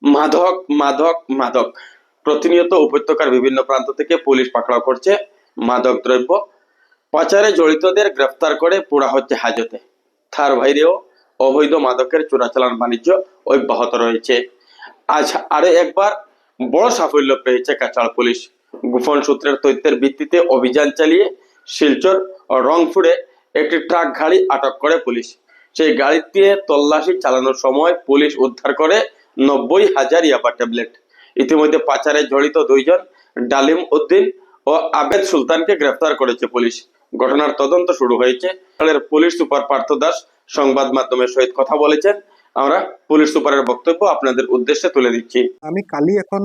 মাদক মাদক মাদক প্রতিনিয়ত উপত্যকার বিভিন্ন প্রান্ত থেকে পুলিশ পাকড়াও করছে মাদক দ্রব্য পাচারে জড়িতদের গ্রেফতার করে পোড়া হচ্ছে হাজতে। তার বাইরেও অবৈধ মাদকের চোরাচালান বাণিজ্য অব্যাহত রয়েছে। আজ আরো একবার বড় সাফল্য পেয়েছে কাছাড় পুলিশ। গোপন সূত্রের তথ্যের ভিত্তিতে অভিযান চালিয়ে শিলচর ও রংপুরে একটি ট্রাক গাড়ি আটক করে পুলিশ। সেই গাড়িতে তল্লাশি চালানোর সময় পুলিশ উদ্ধার করে 90,000 ইয়াবা ট্যাবলেট। ইতিমধ্যে পাচারে জড়িত দুইজন ডালিম উদ্দিন ও আবেদ সুলতানকে গ্রেফতার করেছে পুলিশ। ঘটনার তদন্ত শুরু হয়েছে। পুলিশ সুপার পার্থ দাস সংবাদ মাধ্যমের সহিত কথা বলেছেন। আমরা পুলিশ সুপারের বক্তব্য আপনাদের উদ্দেশ্যে তুলে দিচ্ছি। আমি কালি এখন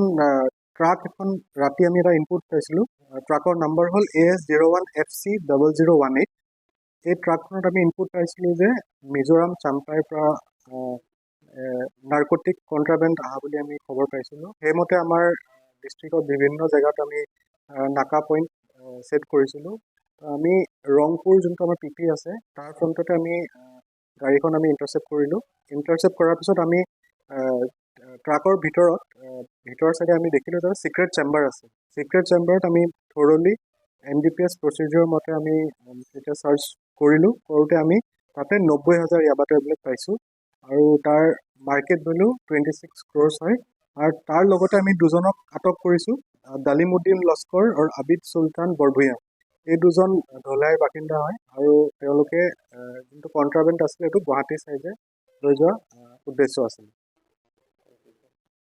ট্রাক এখন ৰাতি আমি এটা ইনপুট পাইছিলোঁ। ট্ৰাকৰ নাম্বাৰ হ'ল AS01FC0018। এই ট্ৰাকখনত আমি ইনপুট পাইছিলোঁ যে মিজোৰাম চাম্পাইৰ পৰা নাৰ্কটিক কণ্ট্ৰাবেণ্ড অহা বুলি আমি খবৰ পাইছিলোঁ। সেইমতে আমাৰ ডিষ্ট্ৰিক্টত বিভিন্ন জেগাত আমি নাকা পইণ্ট ছেট কৰিছিলোঁ। আমি ৰংপুৰ যোনটো আমাৰ PP আছে তাৰ ফ্ৰণ্টতে আমি গাড়ীখন আমি ইণ্টাৰচেপ্ট কৰিলোঁ। ইণ্টাৰচেপ্ট কৰাৰ পিছত আমি ট্ৰাকৰ ভিতৰ চাইডে আমি দেখিলোঁ যে চিক্ৰেট চেম্বাৰ আছে। চিক্ৰেট চেম্বাৰত আমি থৰলি NDPS প্ৰচিডিউৰ মতে আমি যেতিয়া চাৰ্চ কৰিলোঁ, কৰোঁতে আমি তাতে 90,000 ইয়াবা টেবলেট পাইছোঁ আৰু তাৰ মাৰ্কেট ভেলু 26 crores হয়। আৰু তাৰ লগতে আমি দুজনক আটক কৰিছোঁ, ডালিমুদ্দিন লস্কৰ আৰু আবিদ চুলতান বৰভূঞা। এই দুজন ধলাইৰ বাসিন্দা হয় আৰু তেওঁলোকে যোনটো কণ্ট্ৰাবেণ্ড আছিলে এইটো গুৱাহাটী চাইডে লৈ যোৱা উদ্দেশ্য আছিল।